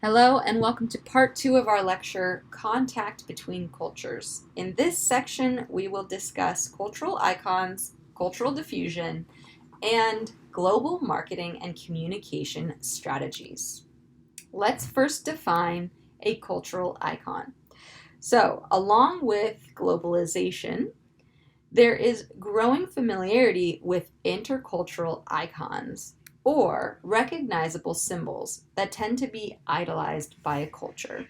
Hello and welcome to part 2 of our lecture, Contact Between Cultures. In this section, we will discuss cultural icons, cultural diffusion, and global marketing and communication strategies. Let's first define a cultural icon. So, along with globalization, there is growing familiarity with intercultural icons or recognizable symbols that tend to be idolized by a culture.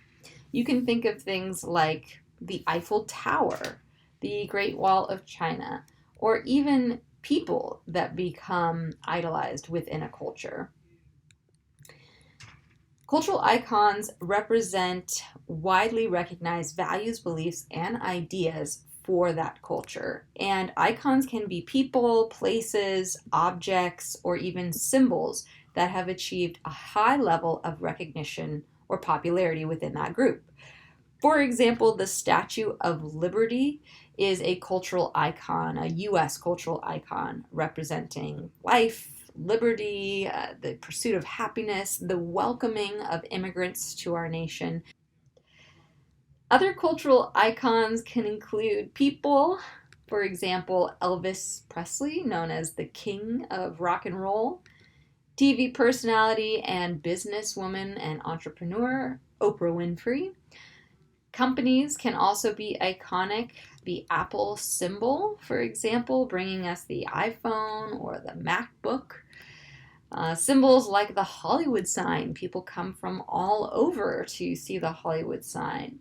You can think of things like the Eiffel Tower, the Great Wall of China, or even people that become idolized within a culture. Cultural icons represent widely recognized values, beliefs, and ideas for that culture. And icons can be people, places, objects, or even symbols that have achieved a high level of recognition or popularity within that group. For example, the Statue of Liberty is a cultural icon, a U.S. cultural icon representing life, liberty, the pursuit of happiness, the welcoming of immigrants to our nation. Other cultural icons can include people, for example, Elvis Presley, known as the King of Rock and Roll, TV personality and businesswoman and entrepreneur, Oprah Winfrey. Companies can also be iconic. The Apple symbol, for example, bringing us the iPhone or the MacBook. Symbols like the Hollywood sign. People come from all over to see the Hollywood sign.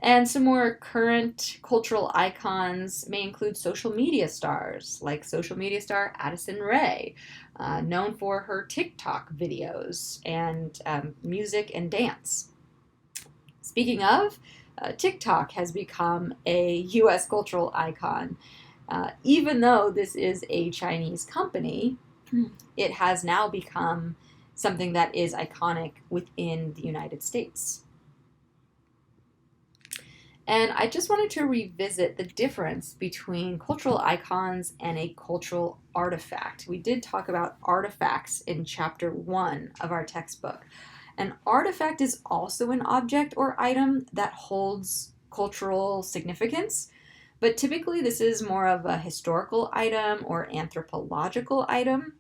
And some more current cultural icons may include social media stars, like social media star Addison Rae, known for her TikTok videos and music and dance. Speaking of, TikTok has become a US cultural icon. Even though this is a Chinese company, it has now become something that is iconic within the United States. And I just wanted to revisit the difference between cultural icons and a cultural artifact. We did talk about artifacts in chapter 1 of our textbook. An artifact is also an object or item that holds cultural significance, but typically this is more of a historical item or anthropological item.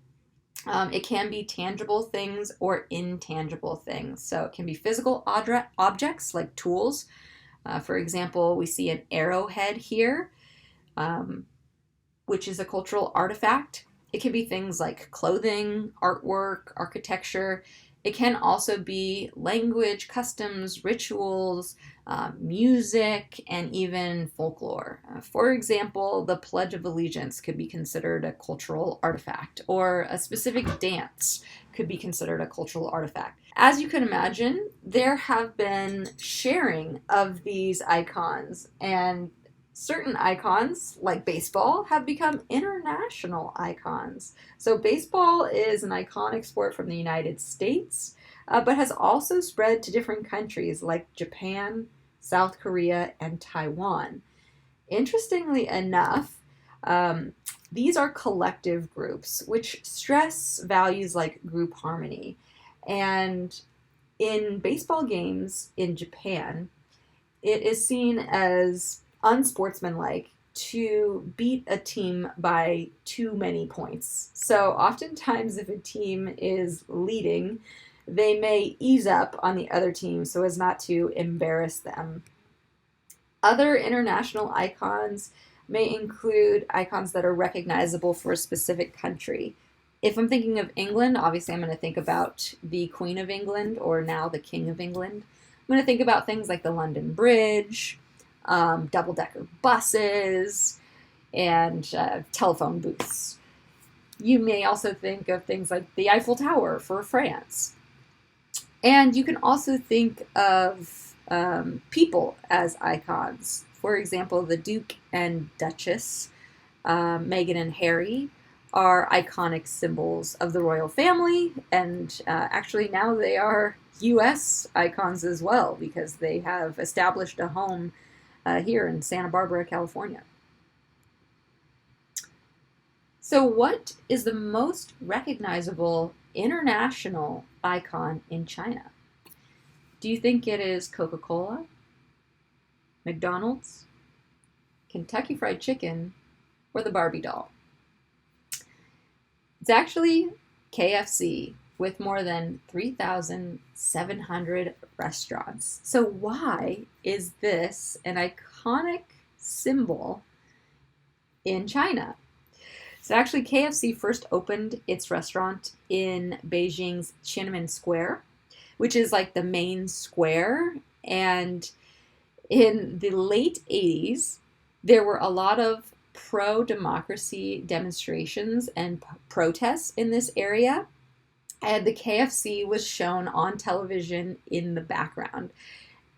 It can be tangible things or intangible things. So it can be physical objects like tools. For example, we see an arrowhead here, which is a cultural artifact. It can be things like clothing, artwork, architecture. It can also be language, customs, rituals, music, and even folklore. For example, the Pledge of Allegiance could be considered a cultural artifact, or a specific dance could be considered a cultural artifact. As you can imagine, there have been sharing of these icons, and certain icons, like baseball, have become international icons. So baseball is an iconic sport from the United States, but has also spread to different countries like Japan, South Korea, and Taiwan. Interestingly enough, these are collective groups, which stress values like group harmony. And in baseball games in Japan, it is seen as unsportsmanlike to beat a team by too many points. So oftentimes if a team is leading, they may ease up on the other team so as not to embarrass them. Other international icons may include icons that are recognizable for a specific country. If I'm thinking of England, obviously I'm going to think about the Queen of England, or now the King of England. I'm going to think about things like the London Bridge, double-decker buses, and telephone booths. You may also think of things like the Eiffel Tower for France. And you can also think of people as icons. For example, the Duke and Duchess, Meghan and Harry, are iconic symbols of the royal family, and actually now they are U.S. icons as well because they have established a home here in Santa Barbara, California. So what is the most recognizable international icon in China? Do you think it is Coca-Cola, McDonald's, Kentucky Fried Chicken, or the Barbie doll? It's actually KFC, with more than 3,700 restaurants. So why is this an iconic symbol in China? So actually, KFC first opened its restaurant in Beijing's Tiananmen Square, which is like the main square. And in the late 80s, there were a lot of pro-democracy demonstrations and protests in this area. And the KFC was shown on television in the background.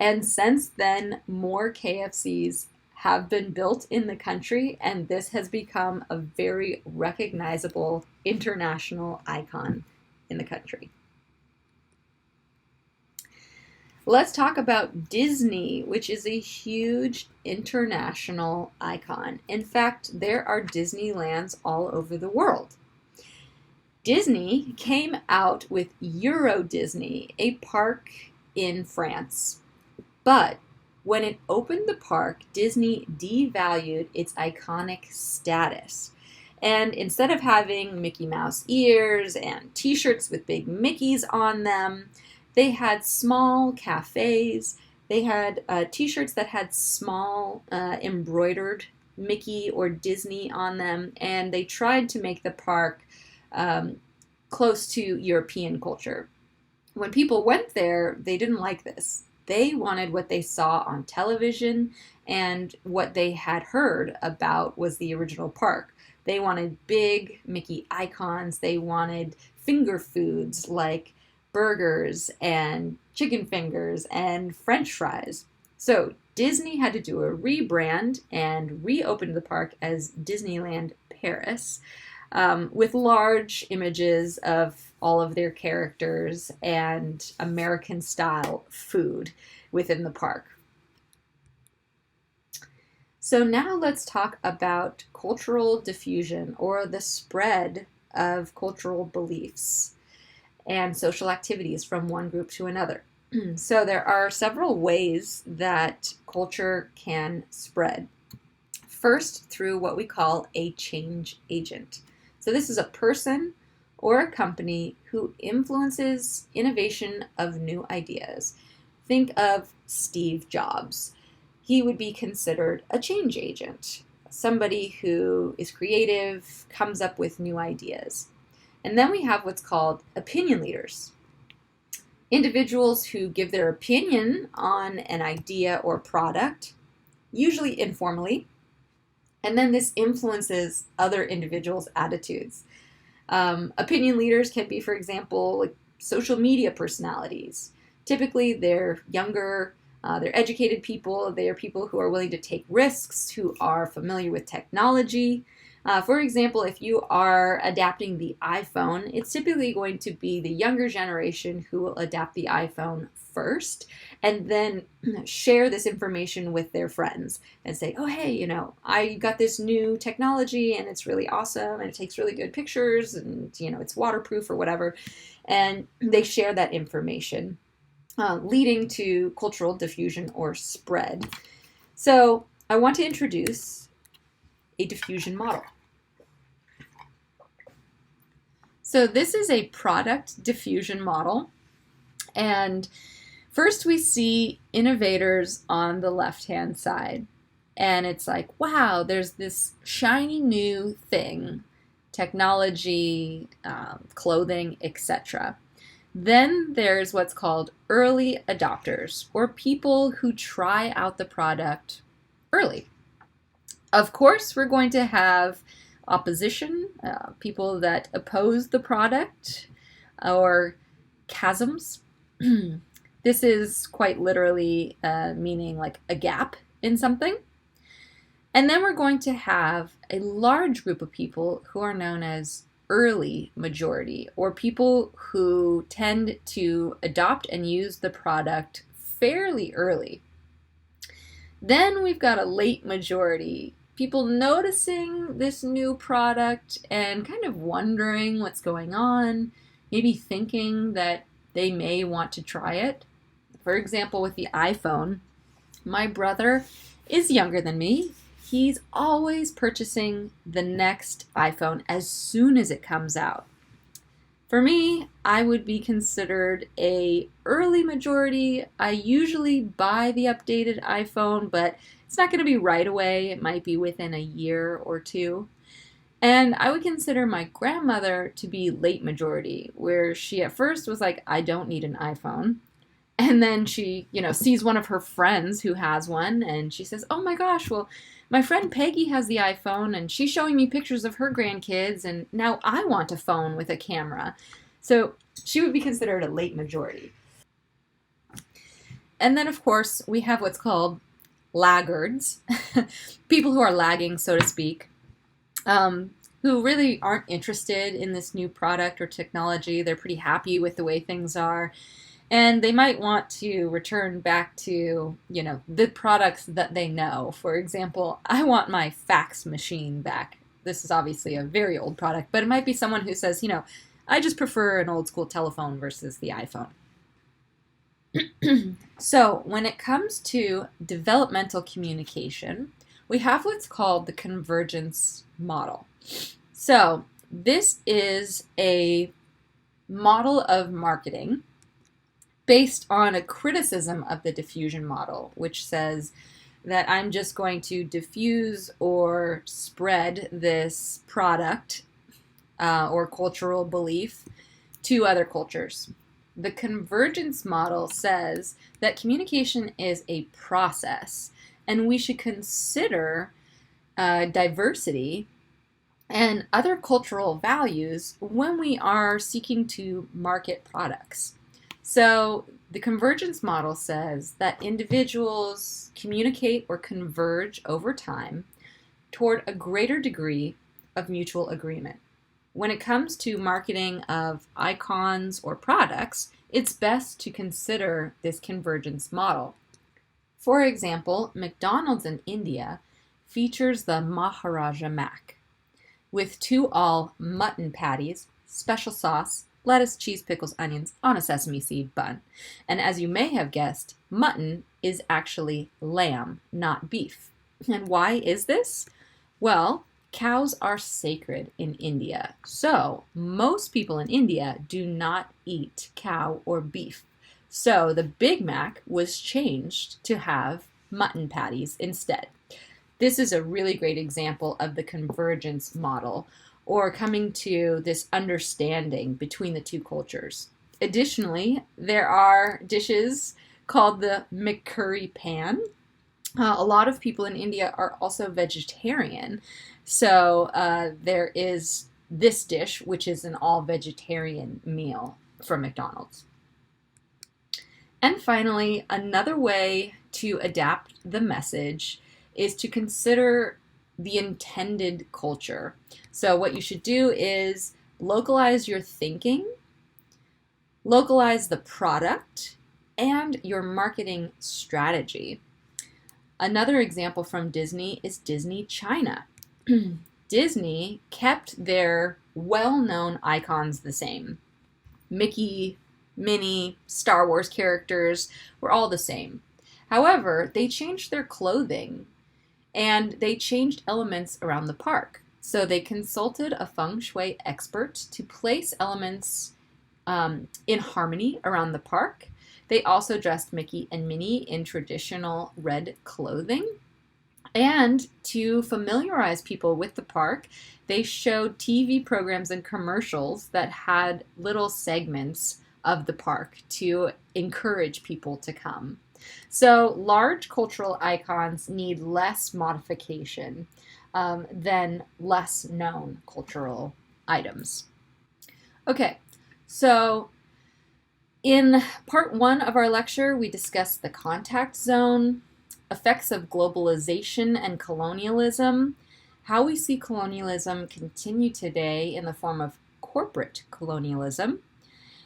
And since then, more KFCs have been built in the country, and this has become a very recognizable international icon in the country. Let's talk about Disney, which is a huge international icon. In fact, there are Disneylands all over the world. Disney came out with Euro Disney, a park in France. But when it opened the park, Disney devalued its iconic status. And instead of having Mickey Mouse ears and t-shirts with big Mickeys on them, they had small cafes. They had t-shirts that had small embroidered Mickey or Disney on them. And they tried to make the park close to European culture. When people went there, they didn't like this. They wanted what they saw on television, and what they had heard about was the original park. They wanted big Mickey icons. They wanted finger foods like burgers and chicken fingers and French fries. So Disney had to do a rebrand and reopen the park as Disneyland Paris, with large images of all of their characters and American-style food within the park. So now let's talk about cultural diffusion, or the spread of cultural beliefs and social activities from one group to another. So there are several ways that culture can spread. First, through what we call a change agent. So this is a person or a company who influences innovation of new ideas. Think of Steve Jobs. He would be considered a change agent, somebody who is creative, comes up with new ideas. And then we have what's called opinion leaders. Individuals who give their opinion on an idea or product, usually informally, and then this influences other individuals' attitudes. Opinion leaders can be, for example, like social media personalities. Typically, they're younger, they're educated people, they are people who are willing to take risks, who are familiar with technology. For example, if you are adapting the iPhone, it's typically going to be the younger generation who will adapt the iPhone first, and then share this information with their friends and say, oh, hey, I got this new technology and it's really awesome and it takes really good pictures and, it's waterproof or whatever. And they share that information, leading to cultural diffusion or spread. So I want to introduce a diffusion model. So this is a product diffusion model. And first we see innovators on the left-hand side. And it's like, wow, there's this shiny new thing, technology, clothing, etc. Then there's what's called early adopters, or people who try out the product early. Of course, we're going to have opposition, people that oppose the product, or chasms. This is quite literally meaning like a gap in something. And then we're going to have a large group of people who are known as early majority, or people who tend to adopt and use the product fairly early. Then we've got a late majority, people noticing this new product and kind of wondering what's going on, maybe thinking that they may want to try it. For example, with the iPhone, my brother is younger than me. He's always purchasing the next iPhone as soon as it comes out. For me, I would be considered a early majority. I usually buy the updated iPhone, but it's not going to be right away. It might be within a year or two. And I would consider my grandmother to be late majority, where she at first was like, I don't need an iPhone. And then she, sees one of her friends who has one, and she says, oh my gosh, well, my friend Peggy has the iPhone, and she's showing me pictures of her grandkids, and now I want a phone with a camera. So she would be considered a late majority. And then, of course, we have what's called laggards, people who are lagging, so to speak, who really aren't interested in this new product or technology. They're pretty happy with the way things are. And they might want to return back to, the products that they know. For example, I want my fax machine back. This is obviously a very old product, but it might be someone who says, I just prefer an old school telephone versus the iPhone. So when it comes to developmental communication, we have what's called the convergence model. So this is a model of marketing based on a criticism of the diffusion model, which says that I'm just going to diffuse or spread this product or cultural belief to other cultures. The convergence model says that communication is a process, and we should consider diversity and other cultural values when we are seeking to market products. So the convergence model says that individuals communicate or converge over time toward a greater degree of mutual agreement. When it comes to marketing of icons or products, it's best to consider this convergence model. For example, McDonald's in India features the Maharaja Mac with 2 all mutton patties, special sauce, lettuce, cheese, pickles, onions on a sesame seed bun. And as you may have guessed, mutton is actually lamb, not beef. And why is this? Well, cows are sacred in India. So most people in India do not eat cow or beef. So the Big Mac was changed to have mutton patties instead. This is a really great example of the convergence model, or coming to this understanding between the two cultures. Additionally, there are dishes called the McCurry pan. A lot of people in India are also vegetarian, so there is this dish, which is an all-vegetarian meal from McDonald's. And finally, another way to adapt the message is to consider the intended culture. So what you should do is localize your thinking, localize the product, and your marketing strategy. Another example from Disney is Disney China. Disney kept their well-known icons the same. Mickey, Minnie, Star Wars characters were all the same. However, they changed their clothing and they changed elements around the park. So they consulted a feng shui expert to place elements in harmony around the park. They also dressed Mickey and Minnie in traditional red clothing. And to familiarize people with the park, they showed TV programs and commercials that had little segments of the park to encourage people to come. So large cultural icons need less modification than less known cultural items. Okay, so in part 1 of our lecture, we discussed the contact zone, effects of globalization and colonialism, how we see colonialism continue today in the form of corporate colonialism.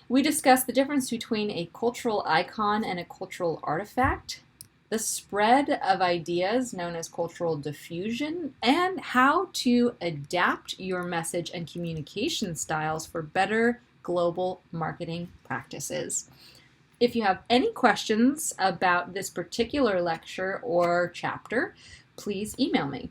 We discussed the difference between a cultural icon and a cultural artifact, the spread of ideas known as cultural diffusion, and how to adapt your message and communication styles for better global marketing practices. If you have any questions about this particular lecture or chapter, please email me.